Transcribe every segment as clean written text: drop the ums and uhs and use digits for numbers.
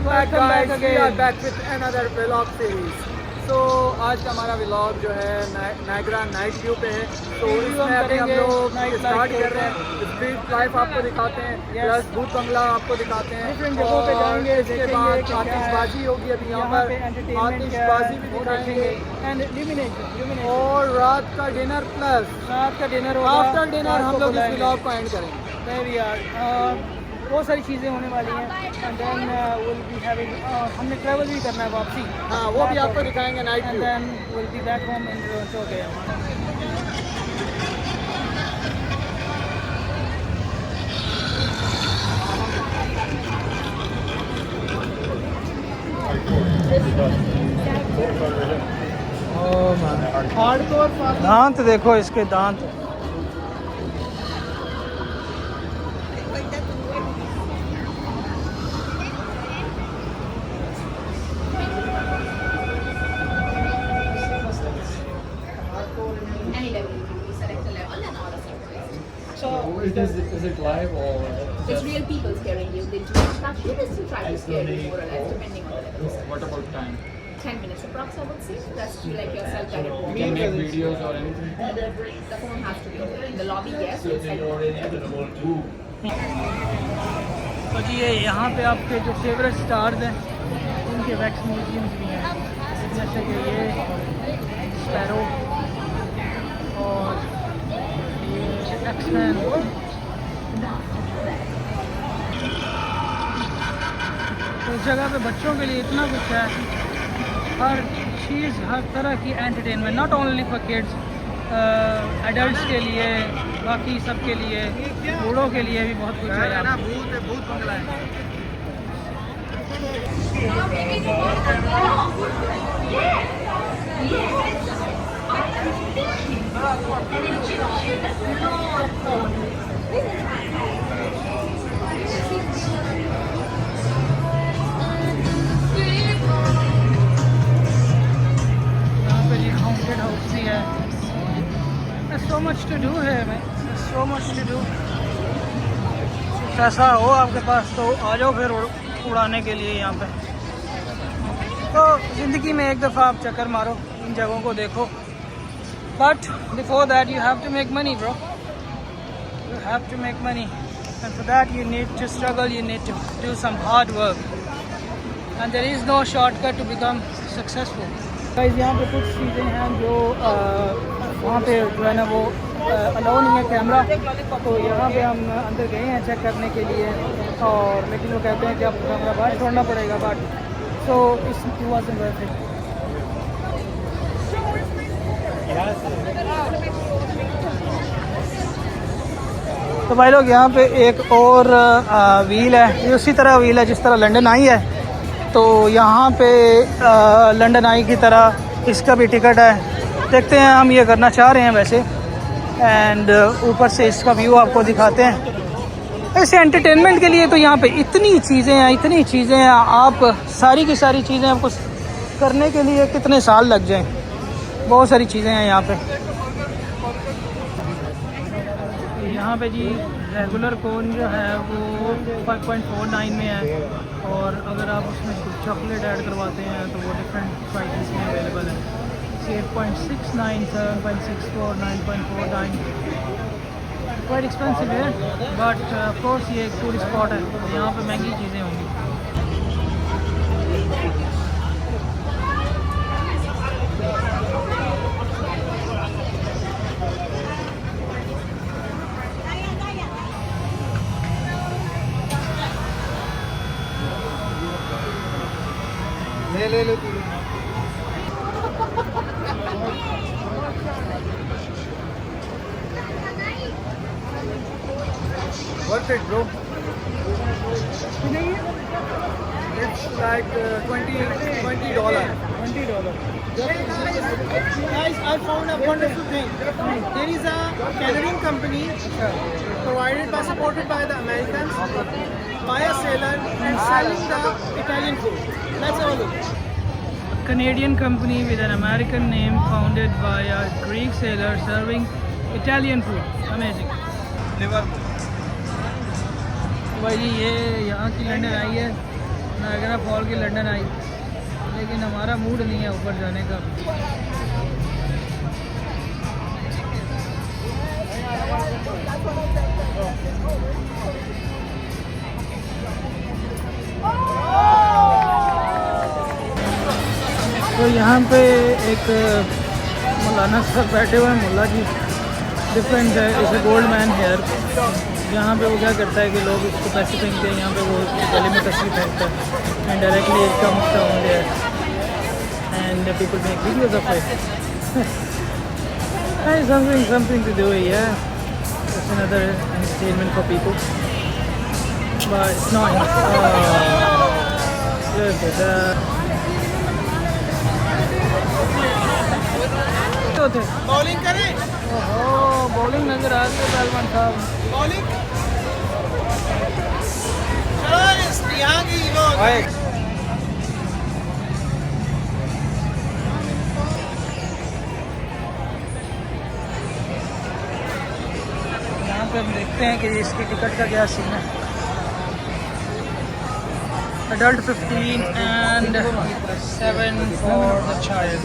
Welcome back guys, we are back with another vlog series. So आज का हमारा vlog जो है नायग्रा नाइट व्यू पे है। तो इसमें अभी हम लोग स्टार्ट कर रहे हैं, स्ट्रीट लाइफ आपको दिखाते हैं, प्लस भूत बंगला आपको दिखाते हैं, और इसके बाद आतिशबाजी होगी अभी यहाँ पर, आतिशबाजी भी दिखाएंगे, और रात का डिनर आफ्टर डिनर हम लोग इस vlog को एंड करेंगे। बहुत सारी चीज़ें होने वाली हैं and then will be having हमने ट्रैवल भी करना है वापसी। हाँ, वो भी आपको दिखाएंगे night view. Then will be back home in Toronto again. दांत देखो इसके दांत। Is it live or it's real people scaring you? They do touch you, they still try to scare you more or less, depending on the level. what about time? 10 minutes approx, I would say. That's to like your self-guided walk. You can make videos or anything? The phone has to be open. In the lobby, yes. Inside, तो जी ये यहाँ पे आपके जो favourite stars हैं उनके wax museums भी हैं, जैसे कि ये स्पैरो और ये एक्समैन। तो इस जगह पे बच्चों के लिए इतना कुछ है, हर चीज़ हर तरह की entertainment, not only for kids, adults के लिए, बाकी सब के लिए, बूढ़ों के लिए भी बहुत कुछ है यहाँ। भूत बंगला है। यहाँ पे जी हॉन्टेड हाउस भी है। सो मच टू डू है, सो मच टू डू। पैसा हो आपके पास तो आ जाओ फिर उड़ाने के लिए यहाँ पे। तो ज़िंदगी में एक दफ़ा आप चक्कर मारो, इन जगहों को देखो, but before that you have to make money bro, you have to make money, and for that you need to struggle, you need to do some hard work, and there is no shortcut to become successful. Guys, यहाँ पे कुछ चीज़ें हैं जो वहाँ पे जो है ना वो अलाउ नहीं है कैमरा, तो यहाँ पे हम अंदर गए हैं चेक करने के लिए, और लेकिन वो कहते हैं कि आपको कैमरा बाहर छोड़ना पड़ेगा, but so it wasn't worth it. तो भाई लोग यहाँ पे एक और व्हील है, ये उसी तरह व्हील है जिस तरह लंदन आई है, तो यहाँ पे लंदन आई की तरह इसका भी टिकट है। देखते हैं, हम ये करना चाह रहे हैं वैसे, एंड ऊपर से इसका व्यू आपको दिखाते हैं। ऐसे एंटरटेनमेंट के लिए तो यहाँ पे इतनी चीज़ें हैं, आप सारी की सारी चीज़ें आपको करने के लिए कितने साल लग जाएं, बहुत सारी चीज़ें हैं यहाँ पे। यहाँ पे जी रेगुलर कोन जो है वो 5.49 में है, और अगर आप उसमें कुछ चॉकलेट ऐड करवाते हैं तो वो डिफरेंट प्राइसेस में अवेलेबल है। 8.69, 7.64, 9.49, क्वाइट एक्सपेंसिव है, बट ऑफ कोर्स ये एक टूरिस्ट स्पॉट है, यहाँ पे महंगी चीज़ें होंगी। ले लो Worth it, bro. It's like $20. Guys, I found a wonderful thing. There is a Canadian company supported by the Americans, by a sailor, and selling the Italian food. Let's have a look. A Canadian company with an American name, founded by a Greek sailor, serving Italian food. Amazing. Liverpool. भाई जी ये यहाँ की London आई है, Niagara fall की London आई, लेकिन हमारा mood नहीं है ऊपर जाने का। तो यहाँ पे एक मौलाना साहब बैठे हुए हैं, मुल्ला जी, डिफरेंट है, इसे गोल्ड मैन हेयर। यहाँ पे वो क्या करता है कि लोग इसको पैसे फेंकते हैं, यहाँ पे वो गले में तस्वीर फेंकता है and directly it comes down there and people make videos of it. something to do, yeah. It's another entertainment for people, but it's not. Look at that. Bowling करें? ओहो, बॉलिंग नजर आ रही है सलमान साहब। बॉलिंग यहाँ की यहाँ पे हम देखते हैं कि इसकी टिकट का क्या सीन है। Adult 15 and 7 for the child.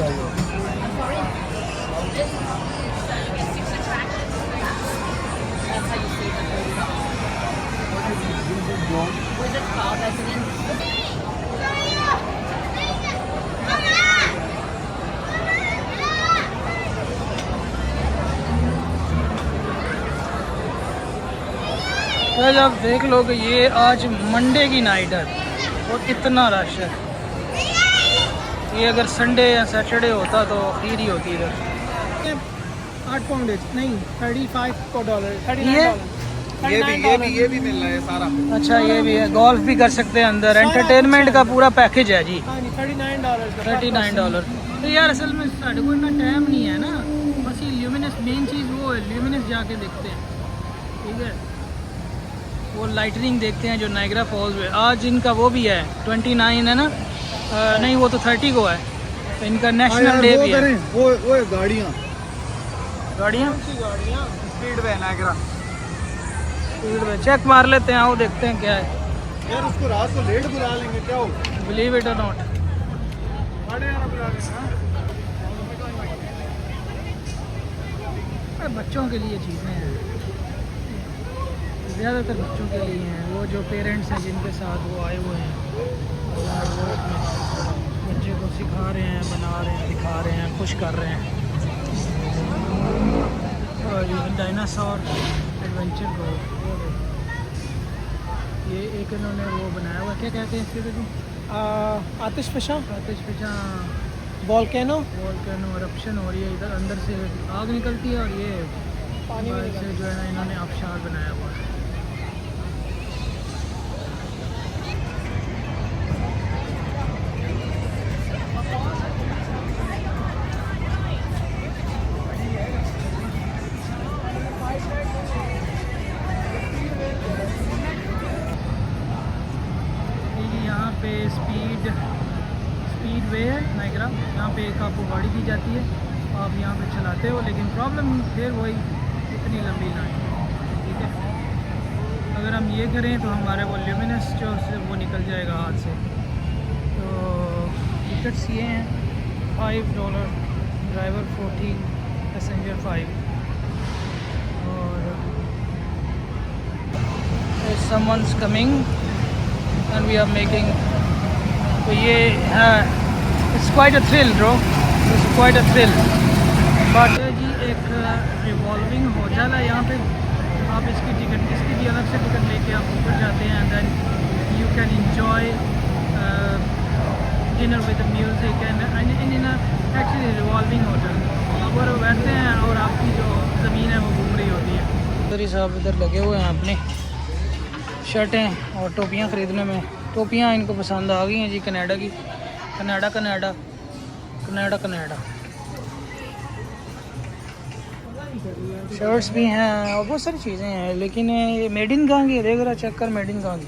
Was it called resident? तो आप देख लो कि ये आज मंडे की नाइट है और इतना रश है। ये अगर संडे या सैटरडे होता तो खीर ही होती इधर। 8 पाउंड नहीं, $35 ये भी मिल रहा है सारा। अच्छा, ये भी है, गोल्फ भी कर सकते हैं अंदर, एंटरटेनमेंट का पूरा पैकेज है जी। $39। तो यार असल में साढ़े को इतना टाइम नहीं है ना, बस ये ल्यूमिनस मेन चीज़ वो है, ल्यूमिनस जाके देखते हैं, ठीक है। वो लाइटनिंग देखते हैं जो नायग्रा फॉल्स में। आज इनका वो भी है 29 है ना, नहीं वो तो 30 को है, तो इनका नेशनल डे भी है। वो गाड़ियाँ स्पीड वे नायग्रा, स्पीड वे चेक मार लेते हैं, आओ देखते हैं क्या है। यार उसको रात को लेट बुला लेंगे क्या हो? बिलीव इट और नॉट। बच्चों के लिए चीज़ें हैं, ज़्यादातर बच्चों के लिए हैं। वो जो पेरेंट्स हैं जिनके साथ वो आए हुए हैं, वो अपने बच्चे को सिखा रहे हैं, बना रहे हैं, दिखा रहे हैं, खुश कर रहे हैं। और ये डायनासोर एडवेंचर को ये एक इन्होंने वो बनाया हुआ, क्या कहते हैं इसके तो? आतिशफशा वॉल्केनो eruption हो रही है, इधर अंदर से आग निकलती है और ये पानी से जो है ना इन्होंने आबशार बनाया हुआ है। यहाँ पे स्पीड वे है नायग्रा, यहाँ पे एक आपको गाड़ी दी जाती है, आप यहाँ पे चलाते हो, लेकिन प्रॉब्लम फिर वही इतनी लंबी लाइन, ठीक है। अगर हम ये करें तो हमारे वो ल्यूमिनस जो वो निकल जाएगा हाथ से। तो टिकट्स ये हैं $5, ड्राइवर 14, पैसेंजर 5। और someone's coming and we are making, तो ये है, it's quite a thrill bro, it's quite a thrill. But जी एक रिवॉल्विंग होटल है यहाँ पे, आप इसकी भी अलग से टिकट लेके आप ऊपर जाते हैं, and then you can enjoy dinner with music and in actually revolving hotel. ऊपर बैठते हैं और आपकी जो ज़मीन है वो घूम रही होती है। उधर ही साहब इधर लगे हुए हैं अपने शर्टें और टोपियाँ ख़रीदने में। टोपियाँ इनको पसंद आ गई हैं जी, कनाडा की, कनाडा शर्ट्स भी हैं और बहुत सारी चीज़ें हैं, लेकिन ये मेड इन कहाँ की है, देख रहा चेक कर, मेड इन कहाँ की,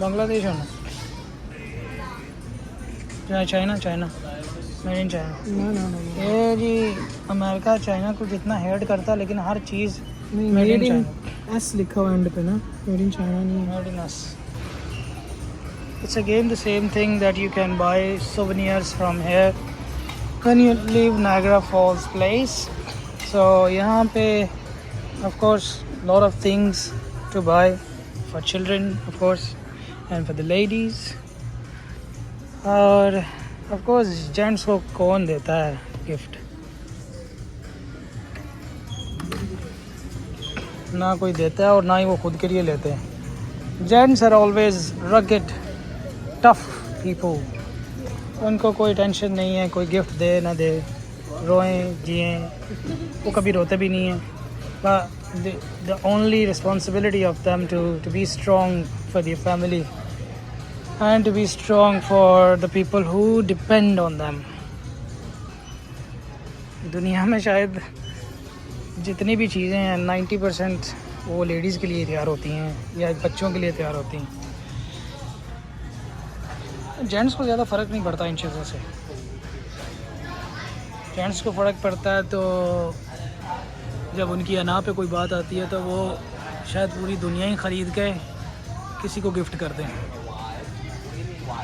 बांग्लादेश होना, चाइना मेड इन चाइना। ये जी अमेरिका चाइना को जितना हेट करता है, लेकिन हर चीज़ मेड इन चाइना। एस लिखा हुआ एंड पे ना, मेड इन चाइना नहीं है, made in S. It's again the same thing that you can buy souvenirs from here when you leave Niagara Falls place. So यहाँ पे of course lot of things to buy for children of course and for the ladies. और of course gents को कौन देता है gift, ना कोई देता है और ना ही वो खुद के लिए लेते हैं. Gents are always rugged, tough people. उनको कोई टेंशन नहीं है, कोई गिफ्ट दे ना दे, रोएं जिए, वो कभी रोते भी नहीं हैं. But the only responsibility of them to be strong for their family and to be strong for the people who depend on them. दुनिया में शायद जितनी भी चीज़ें हैं 90% वो लेडीज़ के लिए तैयार होती हैं या बच्चों के लिए तैयार होती हैं. जेंट्स को ज़्यादा फ़र्क नहीं पड़ता इन चीज़ों से. जेंट्स को फ़र्क पड़ता है तो जब उनकी अना पे कोई बात आती है तो वो शायद पूरी दुनिया ही ख़रीद के किसी को गिफ्ट कर दें.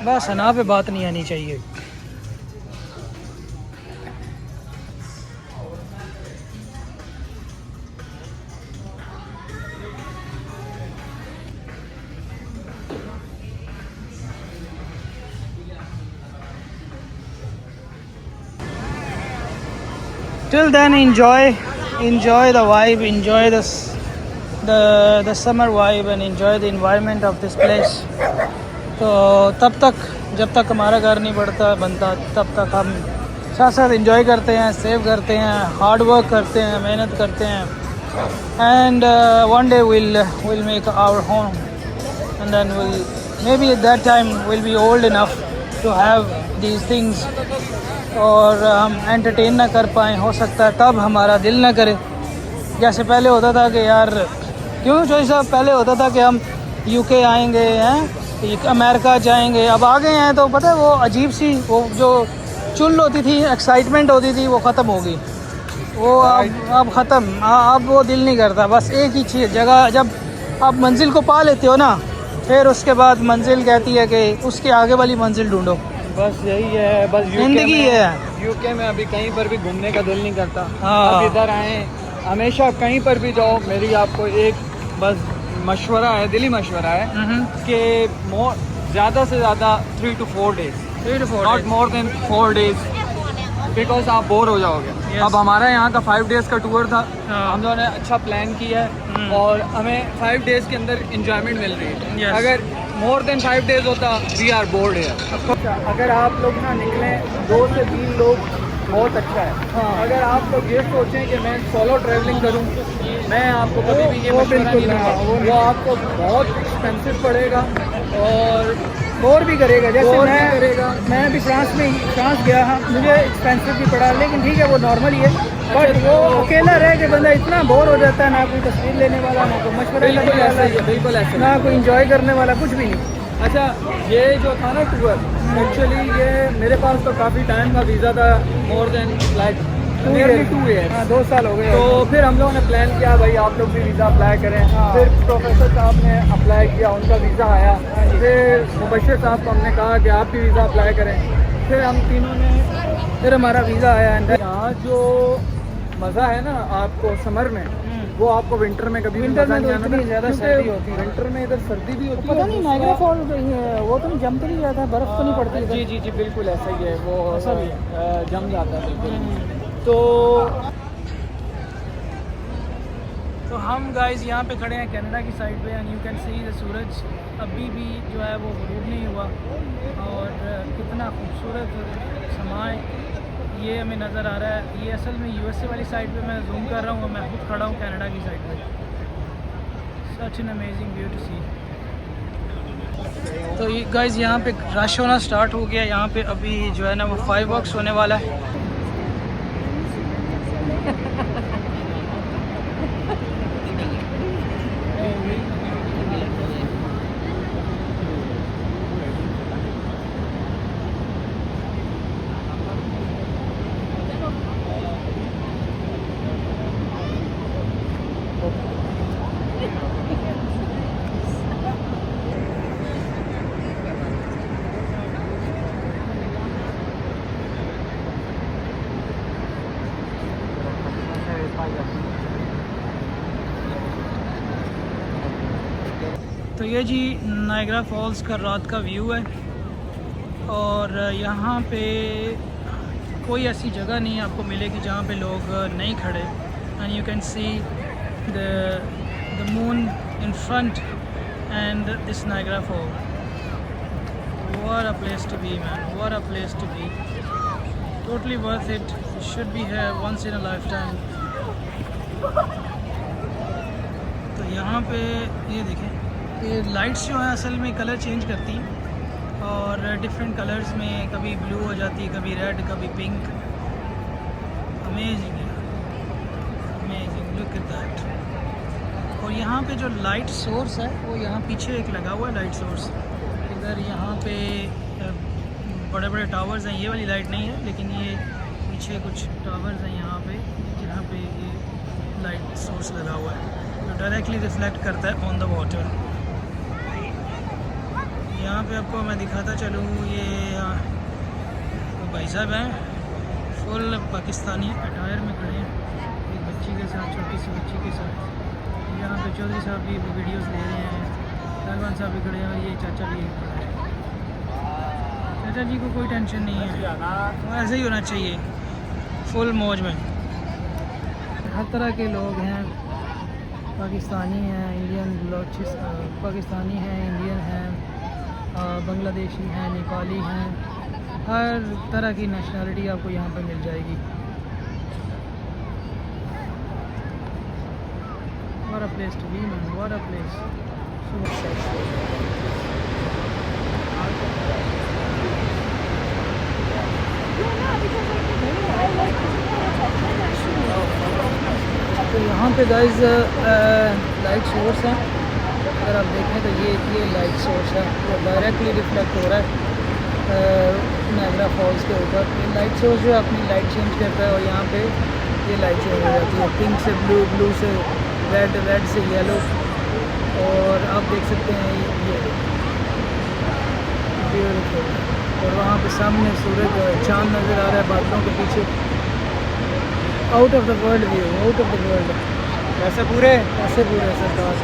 बस अना पे बात नहीं आनी चाहिए. Till then, enjoy the vibe, enjoy the summer vibe, and enjoy the environment of this place. तो तब तक जब तक हमारा घर नहीं बनता तब तक हम साथ साथ enjoy करते हैं, सेव करते हैं, हार्ड वर्क करते हैं, मेहनत करते हैं. And one day we'll make our home, and then maybe at that time we'll be old enough to have these things. और हम एंटरटेन ना कर पाएँ, हो सकता है तब हमारा दिल ना करे. जैसे पहले होता था कि यार क्यों चोई साहब, पहले होता था कि हम यूके आएंगे हैं, अमेरिका जाएंगे. अब आ गए हैं तो पता है वो अजीब सी वो जो चुल होती थी, एक्साइटमेंट होती थी, वो ख़त्म हो गई. वो अब ख़त्म. अब वो दिल नहीं करता. बस एक ही चीज़ जगह, जब आप मंजिल को पा लेते हो ना, फिर उसके बाद मंजिल कहती है कि उसके आगे वाली मंजिल ढूंढो. बस यही है, बस जिंदगी है. यूके में अभी कहीं पर भी घूमने का दिल नहीं करता. हाँ. आप इधर आए, हमेशा कहीं पर भी जाओ, मेरी आपको एक बस मशवरा है, दिली मशवरा है कि ज़्यादा से ज़्यादा 3 to 4 days, not more than 4 days, because आप बोर हो जाओगे. अब हमारा यहाँ का 5 days का टूर था. हम लोगों ने अच्छा प्लान किया है और हमें 5 days के अंदर इंजॉयमेंट मिल रही है. अगर मोर देन 5 days होता, वी आर बोर्ड है. अगर आप लोग ना निकलें 2 से 3 लोग, बहुत अच्छा है. अगर आप लोग ये सोचें कि मैं सोलो ट्रैवलिंग करूं, मैं आपको कभी भी ये मशवरा नहीं दूंगा. वो आपको बहुत एक्सपेंसिव पड़ेगा और बोर भी करेगा. जैसे मैं अभी फ्रांस गया, हाँ मुझे एक्सपेंसिव भी पड़ा, लेकिन ठीक है वो नॉर्मल ही है. बट वो अकेला रह के बंदा इतना बोर हो जाता है, ना कोई तस्वीर लेने वाला, ना कोई मशवरा लेने वाला, बिल्कुल ऐसे ना कोई इंजॉय करने वाला, कुछ भी नहीं. अच्छा, ये जो था ना टूर, एक्चुअली ये मेरे पास तो काफ़ी टाइम का वीज़ा था, मोर देन लाइक 2 years. हाँ 2 साल हो गए. तो फिर हम लोगों ने प्लान किया भाई आप लोग भी वीज़ा अप्लाई करें. फिर प्रोफेसर साहब ने अप्लाई किया, उनका वीज़ा आया. फिर मुबशिर साहब को हमने कहा कि आप भी वीज़ा अप्लाई करें. फिर हम तीनों ने, फिर हमारा वीज़ा आया. यहाँ जो मज़ा है ना आपको समर में, वो आपको विंटर में कभी विंटर में तो इतनी ज़्यादा सर्दी होती है. विंटर में इधर सर्दी भी होती है. पता नहीं नाइग्रा फॉल वो तो नहीं जम तो नहीं जाता, बर्फ़ तो नहीं पड़ती. जी जी जी बिल्कुल ऐसा ही है, वो ऐसा भी है, जम जाता है बिल्कुल. तो हम गाइस यहाँ पे खड़े हैं कनाडा की साइड पे, and you can see the सूरज अभी भी जो है वो ग़ुरूब नहीं हुआ. और कितना खूबसूरत समाए ये हमें नज़र आ रहा है. ये असल में यूएसए वाली साइड पे मैं जूम कर रहा हूँ, मैं खुद खड़ा हूँ कनाडा की साइड पे. Such an amazing view to see. तो गाइस यहाँ पे रश होना स्टार्ट हो गया. यहाँ पे अभी जो है ना वो 5 होने वाला है. तो ये जी नायग्रा फॉल्स का रात का व्यू है, और यहाँ पे कोई ऐसी जगह नहीं आपको मिलेगी जहाँ पे लोग नहीं खड़े। And you can see the moon in front end this Niagara fall. What a place to be, man. What a place to be. Totally worth it. You should be here once in a lifetime. तो यहाँ पे ये देखें, ये lights जो है असल में कलर चेंज करती हैं और डिफरेंट कलर्स में, कभी ब्लू हो जाती है, कभी रेड, कभी पिंक। अमेजिंग है, अमेजिंग, लुक एट दैट। और यहाँ पे जो लाइट सोर्स है वो यहाँ पीछे एक लगा हुआ है लाइट सोर्स। इधर यहाँ पे बड़े बड़े टावर्स हैं, ये वाली लाइट नहीं है, लेकिन ये पीछे कुछ टावर्स हैं यहाँ पे जहाँ पे ये लाइट सोर्स लगा हुआ है जो डायरेक्टली रिफ्लेक्ट करता है ऑन द वाटर। यहाँ पे आपको मैं दिखाता चलूँ, ये तो भाई साहब हैं फुल पाकिस्तानी अटायर में खड़े हैं, एक बच्ची के साथ, छोटी सी बच्ची के साथ। यहाँ पे चौधरी साहब भी वीडियोस ले रहे हैं, पहलवान साहब भी खड़े हैं, ये चाचा भी खड़े हैं। चाचा जी को कोई टेंशन नहीं है, तो ऐसे ही होना चाहिए, फुल मौज में। हर तरह के लोग हैं, पाकिस्तानी हैं, इंडियन, पाकिस्तानी हैं, इंडियन हैं, बांग्लादेशी हैं, नेपाली हैं, हर तरह की नेशनलिटी आपको यहाँ पर मिल जाएगी। What a place to be, man. What a place. तो यहाँ पे गाइस लाइट सोर्स है, अगर आप देखें तो ये लाइट सोर्स है जो डायरेक्टली रिफ्लेक्ट हो रहा है नायग्रा फॉल्स के ऊपर। ये लाइट सोर्स जो अपनी लाइट चेंज करता है और यहाँ पे ये लाइट चेंज हो जाती है, पिंक से ब्लू, ब्लू से रेड, रेड से येलो। और आप देख सकते हैं ये ब्यूटीफुल। और वहाँ पे सामने सूरज, चांद नज़र आ रहा है बादलों के पीछे। Out of the world view, out of the world. ऐसे पूरे सरकार,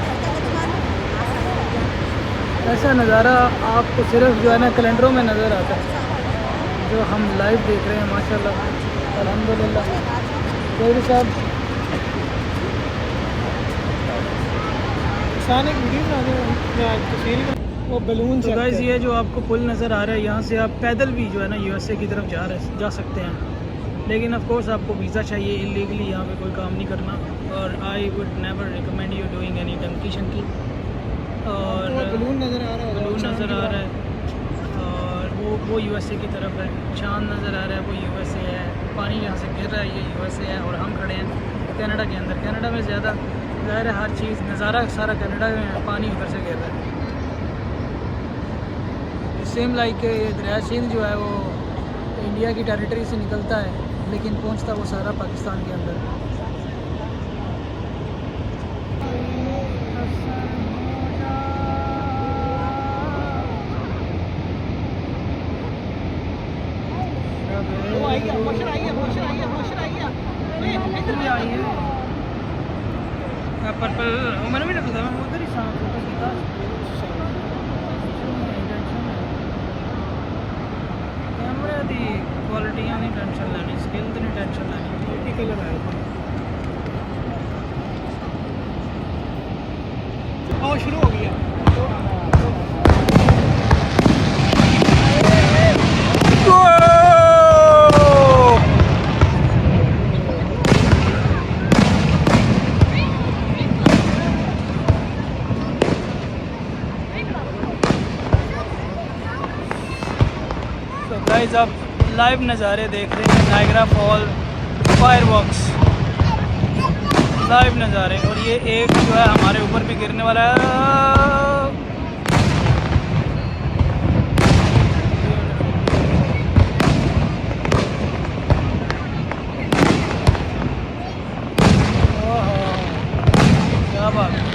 ऐसा नज़ारा आपको सिर्फ जो है ना कैलेंडरों में नज़र आता है, जो हम लाइव देख रहे हैं माशाल्लाह, अल्हम्दुलिल्लाह। चौधरी साहब वो बलून। तो गाइस ये जो आपको पुल नज़र आ रहा है, यहाँ से आप पैदल भी जो है ना यूएसए की तरफ जा सकते हैं, लेकिन ऑफ कोर्स आपको वीज़ा चाहिए। इलीगली यहाँ पे कोई काम नहीं करना, और I would never recommend you doing any temptation की। और बलून नज़र आ रहा है, बलून नज़र आ रहा है, और वो यूएसए की तरफ है। चांद नज़र आ रहा है, वो यूएसए है। पानी यहाँ से गिर रहा है, ये यूएसए है, और हम खड़े हैं कनाडा के अंदर। कनाडा में ज़्यादा ज़ाहिर है हर चीज़, नज़ारा सारा कनाडा में है, पानी उधर से गिर रहा है। सेम लाइक ये दरिया सिंध जो है वो इंडिया की टेरिटरी से निकलता है, लेकिन पहुंचता वो सारा पाकिस्तान के अंदर। पर्पल मैंने भी नहीं पता, मैं उधर ही फोटो खींचा। कैमरे की क्वालिटियाँ नहीं टेंशन लैनी, स्किल तो नहीं टेंशन लैनी, क्वालिटी कलर आया और शुरू हो गया। गाइस आप लाइव नज़ारे देख रहे हैं, नायग्रा फॉल फायरवर्क्स लाइव नज़ारे। और ये एक जो है हमारे ऊपर भी गिरने वाला है। क्या बात है।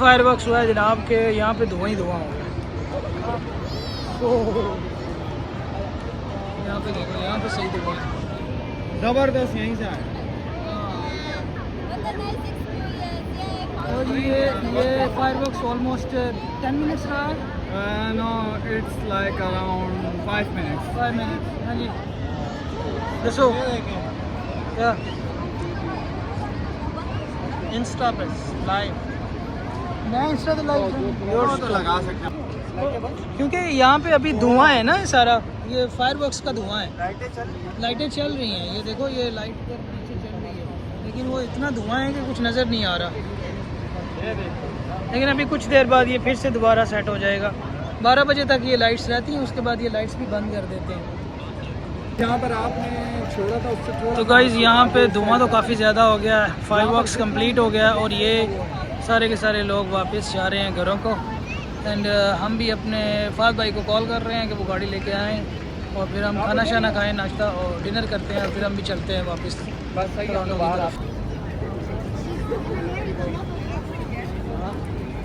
फायर वर्क्स हुआ है जनाब के यहाँ पे धुआं ही धुआं हो गया। यहाँ पे देखो, यहाँ पे सही धुआं है। जबरदस्त यहीं से आया। और ये फायर वर्क्स ऑलमोस्ट 10 मिनट्स रहा है। No, it's like around 5 minutes. 5 minute. हाँ जी दसो क्या इंस्टा पे लाइव, मैं इंस्टा तो लाइव तो लगा सकते हैं। क्योंकि यहाँ पे अभी धुआं है ना सारा, ये फायर वर्क्स का धुआं है। लाइटें चल रही हैं, ये देखो ये लाइट पर नीचे चल रही है, लेकिन वो इतना धुआं है कि कुछ नज़र नहीं आ रहा। लेकिन अभी कुछ देर बाद ये फिर से दोबारा सेट हो जाएगा। 12 बजे तक ये लाइट्स रहती हैं, उसके बाद ये लाइट्स भी बंद कर देते हैं। जहाँ पर आपने छोड़ा था उससे थोड़ा तो गाइज़ यहाँ पे धुआं तो काफ़ी ज़्यादा हो गया है, फायर वर्क्स कम्प्लीट हो गया और ये सारे के सारे लोग वापस जा रहे हैं घरों को। एंड हम भी अपने फाद भाई को कॉल कर रहे हैं कि वो गाड़ी लेके आएँ और फिर हम खाना शाना खाएँ, नाश्ता और डिनर करते हैं और फिर हम भी चलते हैं वापस बस सही है, तो बाहर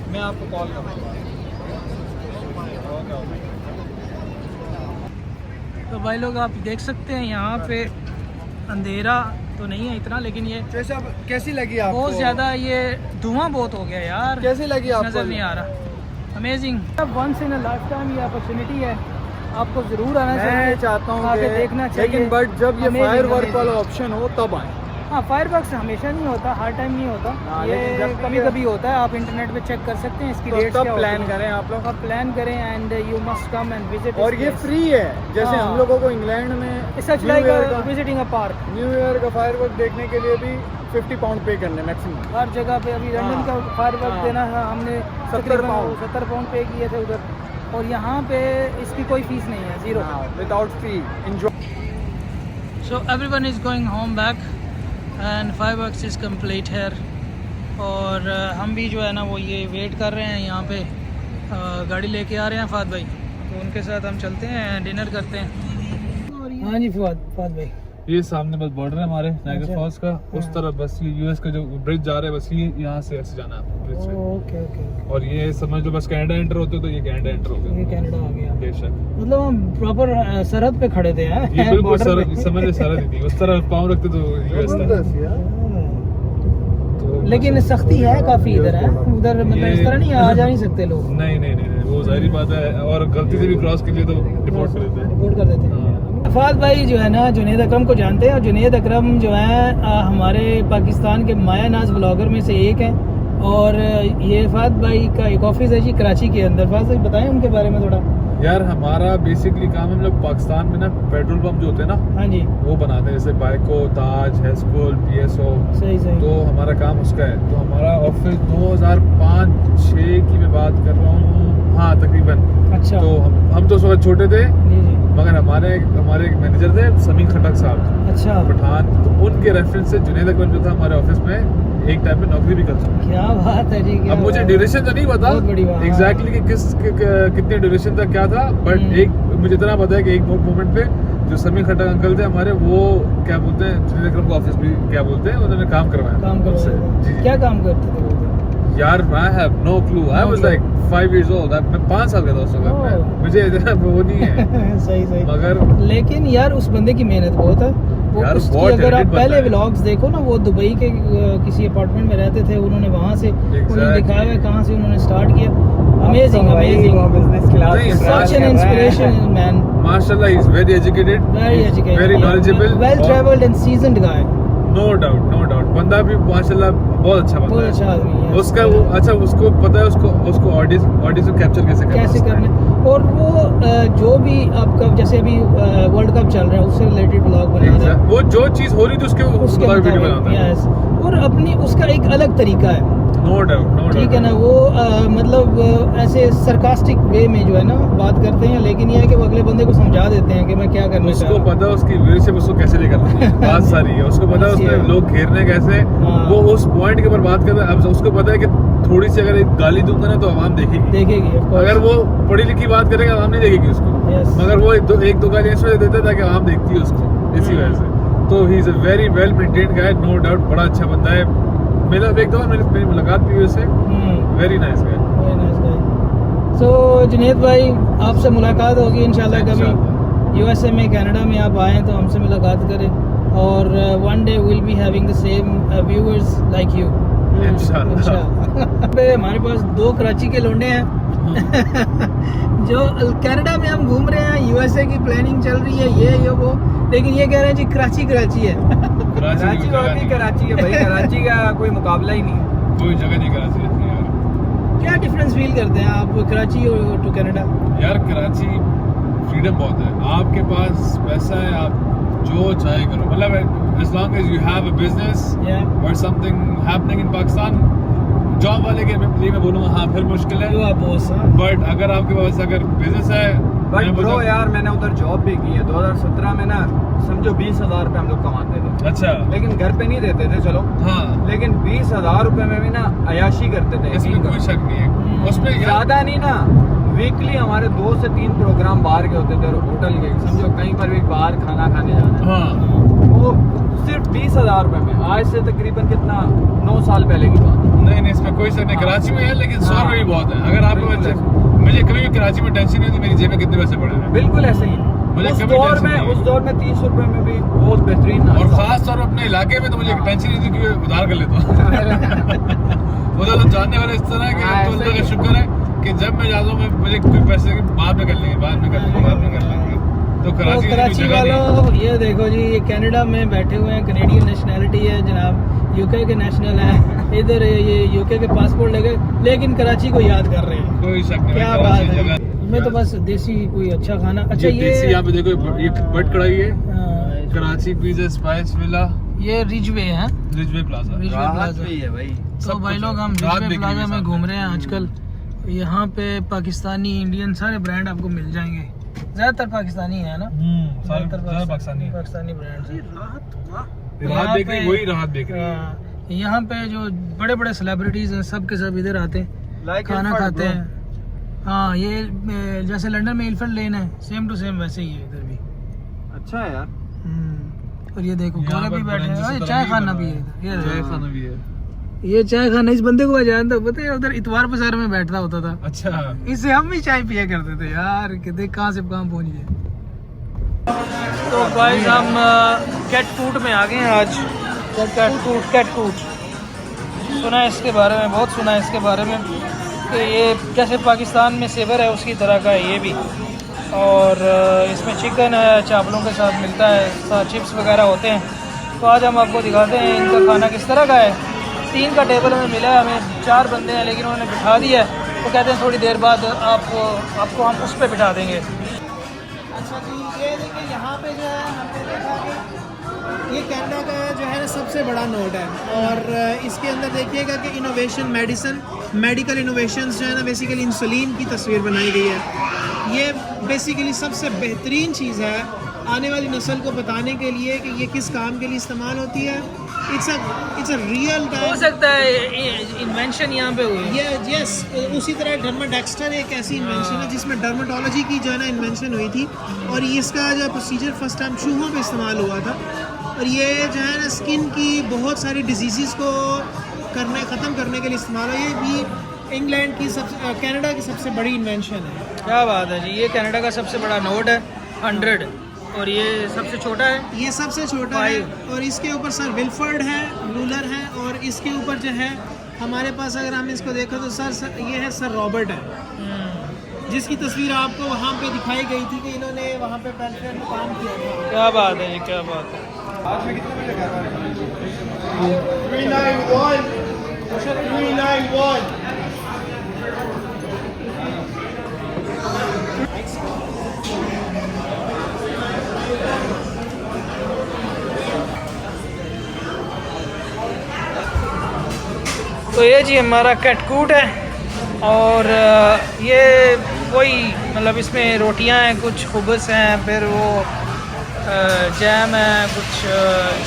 मैं आपको कॉल करूँगा। तो भाई लोग आप देख सकते हैं यहाँ पे अंधेरा तो नहीं है इतना, लेकिन ये कैसी लगी आपको? बहुत ज़्यादा ये धुआं बहुत हो गया यार, कैसी लगी आपको? नज़र नहीं आ रहा। Amazing, once in a life time ये अपॉर्चुनिटी है, आपको ज़रूर आना चाहिए। मैं चाहता हूँ आके कि देखना चाहिए। लेकिन बट जब ये Amazing, फायर वर्क amazing। वाला ऑप्शन हो तब आए। हाँ फायर वर्क्स हमेशा नहीं होता, हर टाइम नहीं होता, हाँ, ये लेकिन जब कभी कभी होता है। आप इंटरनेट पे चेक कर सकते हैं इसकी तो डेट्स तब क्या प्लान होती हैं। करें आप लोग। आप प्लान करें and you must come and visit. और ये फ्री है, जैसे हाँ। हम लोगों को इंग्लैंड में सच न्यू लाइक ईयर का विजिटिंग अ पार्क। न्यू ईयर का फायर वर्क देखने के लिए भी 50 पाउंड पे करने मैक्सिमम। हर जगह पे अभी लंदन का फायर वर्क हाँ। देना है, हमने 70 पाउंड 70 पाउंड पे किए थे उधर, और यहाँ पे इसकी कोई फीस नहीं है, zero. Without fee enjoy. So everyone is going home back and fire works is complete here. और हम भी जो है ना वो ये वेट कर रहे हैं यहाँ पे, गाड़ी लेके आ रहे हैं फाद भाई, तो उनके साथ हम चलते हैं, डिनर करते हैं। हाँ जी फाद भाई, ये सामने बस बॉर्डर है हमारे नाइगर अच्छा। फॉल्स का, उस तरफ बस ये यूएस का जो ब्रिज जा रहा है, बस ये यहाँ से ऐसे जाना है ब्रिज से। ओके ओके, और ये समझ लो बस कनाडा एंटर होते हो तो ये कनाडा एंटर हो गया। ये कनाडा आ गया, बेशक मतलब हम प्रॉपर सरहद पे खड़े थे ये बिल्कुल border सरहद, पे। समझ सरहद ही थी, उस तरफ पाँव रखते तो यूएस था। तो लेकिन सख्ती है काफ़ी इधर, है उधर मतलब इस तरह नहीं आ जा नहीं सकते लोग, नहीं नहीं नहीं, वो जाहिर बात है, और गलती से भी क्रॉस के लिए तो डिपोर्ट कर देते हैं। रिपोर्ट कर देते हैं। हाँ। फाद भाई जो है ना जुनेद अकरम को जानते हैं, और जुनेद अकरम जो है हमारे पाकिस्तान के माया नाज व्लॉगर में से एक हैं, और ये फाद भाई का एक ऑफिस है जी कराची के अंदर। फाद भाई बताएं उनके बारे में थोड़ा। यार हमारा बेसिकली काम, हम लोग पाकिस्तान में ना पेट्रोल पंप जो होते हैं ना हाँ जी, वो बनाते हैं, जैसे बाइको, ताज, हेस्कोल, पीएसओ, सही सही। तो हमारा काम उसका है। तो हमारा ऑफिस 2005-6 की मैं बात कर रहा हूँ, हाँ तकरीबन। अच्छा, तो हम तो उस वक्त छोटे थे, जी जी, मगर हमारे एक मैनेजर थे समीर खटक साहब अच्छा पठान, तो उनके रेफरेंस से जुनेद अकरम जो था हमारे ऑफिस में एक टाइम में नौकरी भी कर सकता। क्या बात है जी, क्या अब मुझे बात है। ड्यूरेशन तो नहीं पता बहुत बड़ी बात, एग्जैक्टली कि कितने ड्यूरेशन तक क्या था, बट एक मुझे इतना पता है कि एक मोमेंट पे जो समीर खटक अंकल थे हमारे, वो क्या बोलते हैं जुनेद अकरम का ऑफिस भी क्या बोलते हैं, उन्होंने काम करवाया काम मुझसे। करो, जी जी। क्या काम करते थे वो? यार I have no clue, I was like 5 years old, मैं 5 साल का था उस वक्त में, Oh. मुझे इतना वो नहीं है सही सही। मगर लेकिन यार उस बंदे की मेहनत बहुत है वो, यार उसकी बहुत अगर आप talented पहले बंदा है। व्लॉग्स देखो ना, वो दुबई के किसी अपार्टमेंट में रहते थे, उन्होंने वहाँ से उन्होंने दिखाया है कहाँ से उन्होंने स्टार्ट किया। अमेजिंग अमेजिंग, बिजनेस क्लास नहीं, सच एन इंस्पिरेशन मैन, माशाल्लाह he is very educated, very educated, very knowledgeable, well travelled and seasoned guy, no doubt बंदा भी माशाल्लाह बहुत अच्छा बंदा बहुत है। अच्छा आदमी है। उसका वो अच्छा, उसको पता है उसको ऑडियंस को कैप्चर कैसे करने, और वो जो भी आपका जैसे अभी वर्ल्ड कप चल रहा है उससे रिलेटेड ब्लॉग बना रहा है, वो जो चीज हो रही थी उसके वीडियो बनाता है। यस, और अपनी उसका एक अलग तरीका है, नो डाउट ठीक है ना। वो मतलब ऐसे सरकास्टिक वे में जो है ना बात करते हैं, लेकिन ये है कि वो अगले बंदे को समझा देते हैं कि मैं क्या करना चाह उसको रहा हूं। पता है उसकी व्यूअरशिप उसको कैसे लेकर आनी है, बात सारी है उसको पता है उसमें लोग घेरने कैसे, हाँ। वो उस पॉइंट के ऊपर बात करता है। अब उसको पता है कि थोड़ी सी अगर एक गाली दूंगा ना तो आवाम देखेगी, देखेगी of course। अगर वो पढ़ी लिखी बात करेगा आवाम नहीं देखेगी उसको, Yes। मगर वो एक दो गाली इस वजह से देता था कि आवाम देखती है उसको, इसी वजह से। तो he is a very well maintained guy, no doubt, बड़ा अच्छा बंदा है, मेरा एक दो बार मेरी मुलाकात भी हुई उससे, वेरी नाइस गाय। सो जुनेद भाई, आपसे मुलाकात होगी इंशाल्लाह कभी यूएसए में, कनाडा में आप आए तो हमसे मुलाकात करें, और one day will be having the same viewers like you इंशाल्लाह। पे हमारे पास 2 कराची के लोंडे हैं जो कनाडा में हम घूम रहे हैं, यूएसए की प्लानिंग चल रही है, ये वो, लेकिन ये कह रहे हैं जी कराची है। कराची और भी कराची है भाई, कराची का कोई मुकाबला ही नहीं है। कोई जगह नहीं कराची इतनी यार। क्या डिफरेंस फील करते हैं आप कराची और टू कनाडा? यार कराची फ्रीडम बहुत है, आपके पास पैसा है, आप जो चाहे करो, मतलब as long as you have a business or something happening in Pakistan, job वाले के लिए मैं बोलूँगा हाँ फिर मुश्किल है, बट अगर आपके पास अगर बिजनेस है। बट ब्रो यार मैंने उधर जॉब भी की है 2017 में ना, समझो 20,000 रुपये हम लोग कमाते थे। अच्छा, लेकिन घर पे नहीं देते थे, चलो हाँ, लेकिन 20,000 रुपये में भी ना अयाशी करते थे। इसमें कोई शक नहीं है, उसमें ज्यादा नहीं ना, वीकली हमारे 2 से 3 प्रोग्राम बाहर के होते थे, होटल के, समझो कहीं पर भी बाहर खाना खाने जाना, हाँ, वो सिर्फ 20,000 रुपये में, आज से तकरीबन कितना 9 साल पहले की बात। नहीं इसमें कोई शक नहीं, कराची में है, लेकिन 100 रुपये भी बहुत है। अगर आपको मुझे कभी भी कराची में टेंशन नहीं होती मेरी जेब में कितने पैसे पड़े हैं, बिल्कुल ऐसे ही। मुझे उस कभी दौर टेंशन में नहीं है। उस दौर में 30 रुपये में भी बहुत बेहतरीन, और खास तौर पर अपने इलाके में तो मुझे टेंशन नहीं थी कि उधार कर लेता हूँ। उधर तो जानने वाले इस तरह के, हाँ, तो अल्लाह का शुक्र है कि जब मैं जाता हूँ मुझे कोई पैसे बाद में कर लेंगे। तो कराची वालों, ये देखो जी, ये कनाडा में बैठे हुए हैं, कनेडियन नेशनैलिटी है जनाब, यूके के नेशनल है, इधर ये यूके के पासपोर्ट लेके, लेकिन कराची को याद कर रहे हैं। कोई शक नहीं, क्या बात है, मैं तो बस देसी कोई अच्छा खाना। अच्छा ये यहाँ पे देखो, ये बट कढ़ाई है, कराची पिज़्ज़ा स्पाइस विला, ये रिजवे है, रिजवे प्लाजा है भाई। तो भाई लोग हम रिजवे प्लाजा में घूम रहे हैं आजकल। यहाँ पे पाकिस्तानी, इंडियन सारे ब्रांड आपको मिल जाएंगे, ज्यादातर पाकिस्तानी है ना, सारे पाकिस्तानी ब्रांड। राहत देख रही है। यहाँ पे जो बड़े बड़े सेलिब्रिटीज हैं सब के सब इधर आते हैं, खाना खाते हैं। हाँ, ये जैसे लंदन में इल्फर्ड लेन है, सेम टू सेम वैसे ही है इधर भी। अच्छा है यार। और ये देखो गोरे भी बैठे हैं, चाय खाना भी है, चाय खाना भी है। ये चाय खाना, इस बंदे को मैं जानता हूँ, पता है उधर इतवार बाजार में बैठता होता था। अच्छा, इससे हम भी चाय पिया करते थे यार, कि देख कहाँ से कहाँ पहुँच गए। तो गाइस हम कैटकूट में आ गए हैं आज। कैटकूट सुना है इसके बारे में, बहुत सुना है इसके बारे में, कि ये जैसे पाकिस्तान में सेवर है उसकी तरह का है ये भी, और इसमें चिकन है, चावलों के साथ मिलता है, साथ चिप्स वगैरह होते हैं। तो आज हम आपको दिखाते हैं इनका खाना किस तरह का है। 3 का टेबल हमें मिला है, हमें 4 बंदे हैं, लेकिन उन्होंने बिठा दिया है, वो कहते हैं थोड़ी देर बाद आपको हम उस पर बिठा देंगे। अच्छा जी, ये देखिए यहाँ पे जो है हमने देखा कि ये कनाडा का जो है ना सबसे बड़ा नोड है, और इसके अंदर देखिएगा कि इनोवेशन, मेडिकल इनोवेशंस जो है ना, बेसिकली इंसुलिन की तस्वीर बनाई गई है। ये बेसिकली सबसे बेहतरीन चीज़ है आने वाली नस्ल को बताने के लिए कि ये किस काम के लिए इस्तेमाल होती है। इट्स अ रियल, हो सकता है इन्वेंशन यहाँ पे हुई है। यस, उसी तरह डर्माडेक्स्टर एक ऐसी इन्वेंशन है जिसमें डर्माटोलॉजी की जो है ना इन्वेंशन हुई थी, और ये इसका जो प्रोसीजर फर्स्ट टाइम चूहों पे इस्तेमाल हुआ था, और ये जो है ना स्किन की बहुत सारी डिजीज़ को ख़त्म करने के लिए इस्तेमाल है। ये भी इंग्लैंड की कनाडा की सबसे बड़ी इन्वेंशन है। क्या बात है जी, ये कनाडा का सबसे बड़ा नोट है 100, और ये सबसे छोटा है, ये सबसे छोटा है, और इसके ऊपर सर विल्फर्ड है, रूलर है, और इसके ऊपर जो है हमारे पास अगर हम इसको देखो तो सर ये है सर रॉबर्ट है, जिसकी तस्वीर आपको वहाँ पे दिखाई गई थी कि इन्होंने वहाँ पे पेंशन में काम किया था। क्या बात है जी, क्या बात है। आज में कितने बजे घर वाले 391 तो ये जी हमारा कैटकूट है, और ये वही मतलब इसमें रोटियां हैं, कुछ खुबस हैं, फिर वो जैम है, कुछ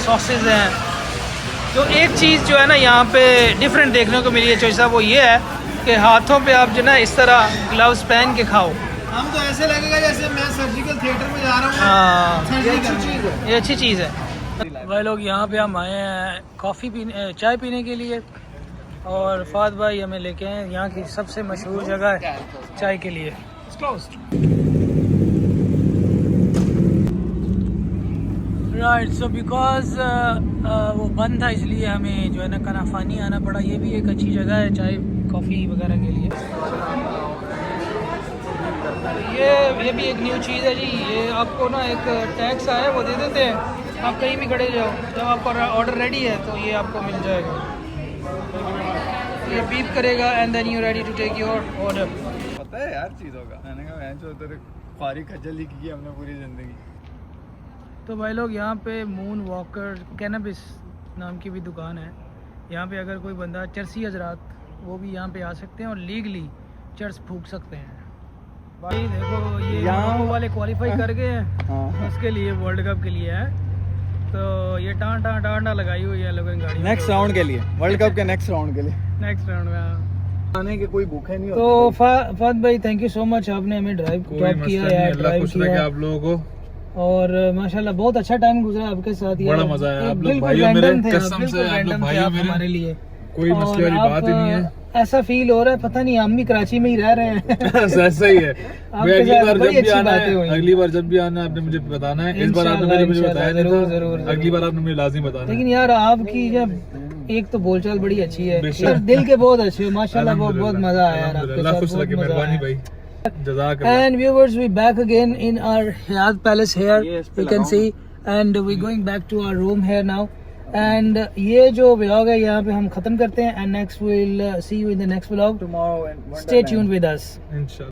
सॉसेज हैं। तो एक चीज़ जो है ना यहाँ पे डिफरेंट देखने को मिली है चोई साहब, वो ये है कि हाथों पे आप जो ना इस तरह ग्लव्स पहन के खाओ। हम तो ऐसे लगेगा जैसे मैं सर्जिकल थिएटर में जा रहा हूँ। हाँ, ये अच्छी चीज़ है। ये अच्छी चीज़ है। भाई लोग यहाँ पे हम आए हैं कॉफ़ी पीने चाय पीने के लिए और फाद भाई हमें लेके आए हैं यहाँ की सबसे मशहूर जगह है चाय के लिए। राइट सो बिकॉज वो बंद था इसलिए हमें जो है ना कनाफानी आना पड़ा। ये भी एक अच्छी जगह है चाय कॉफ़ी वगैरह के लिए। ये भी एक न्यू चीज़ है जी। ये आपको ना एक टैक्स आया वो दे देते हैं, आप कहीं भी खड़े जाओ, जब आपका ऑर्डर रेडी है तो ये आपको मिल जाएगा। ये बीप करेगा and then you ready to take your order. पता है यार चीज़ों का, मैंने कहा मैं जो तेरे ख्वारी खजल ही की हमने पूरी ज़िंदगी। तो भाई लोग यहाँ पे मून वॉकर कैनबिस नाम की भी दुकान है। यहाँ पे अगर कोई बंदा चरसी हजरात वो भी यहाँ पे आ सकते हैं और लीगली चर्च फूक सकते हैं। भाई देखो ये यहाँ वाले क्वालिफाई कर गए हैं उसके लिए वर्ल्ड कप के लिए है, तो ये टांडा लगाई हुई है लोगों ने गाड़ी नेक्स्ट राउंड के लिए, वर्ल्ड कप के नेक्स्ट राउंड के लिए, नेक्स्ट राउंड में आने के कोई भूखे नहीं तो फाद भाई थैंक यू सो मच, आपने हमें ड्राइव किया यार, ड्राइव किया आप लोगों को और माशाल्लाह बहुत अच्छा टाइम गुजरा आपके साथ यार। बड़ा मजा आया। आप लोग बिल्कुल भाइयों मेरे, रैंडम थे, कसम से आप लोग रैंडम थे भाइयों आप मेरे, हमारे लिए। कोई मसले वाली और बात ही नहीं है। ऐसा फील हो रहा है पता नहीं हम भी कराची में ही रह रहे हैं। ऐसा ही है। मैं अगली बार बड़ी जब भी अच्छी आना बातें है, हुई। अगली बार जब भी आना है आपने मुझे बताना है। इस बार आपने मुझे बताया नहीं जरूर, था, जरूर। अगली बार आपने मुझे लाजिम बताना है। लेकिन यार आपकी जब एक तो बोलचाल बड़ी अच्छी है, बेशक। यार दिल के बहुत अच्छे हो माशाल्लाह, बहुत मजा आया यार आपके अल्लाह साथ, खुश रखे, बहुत मजा मेहरबानी आया। भाई, जज़ाकल्लाह। And viewers, we back again in our Hayat Palace here. You can see, and we going back to our room here now. And ये जो vlog है यहाँ पे हम खत्म करते हैं, and next we'll see you in the next vlog. tomorrow and Stay tuned with us. इंशाल्लाह।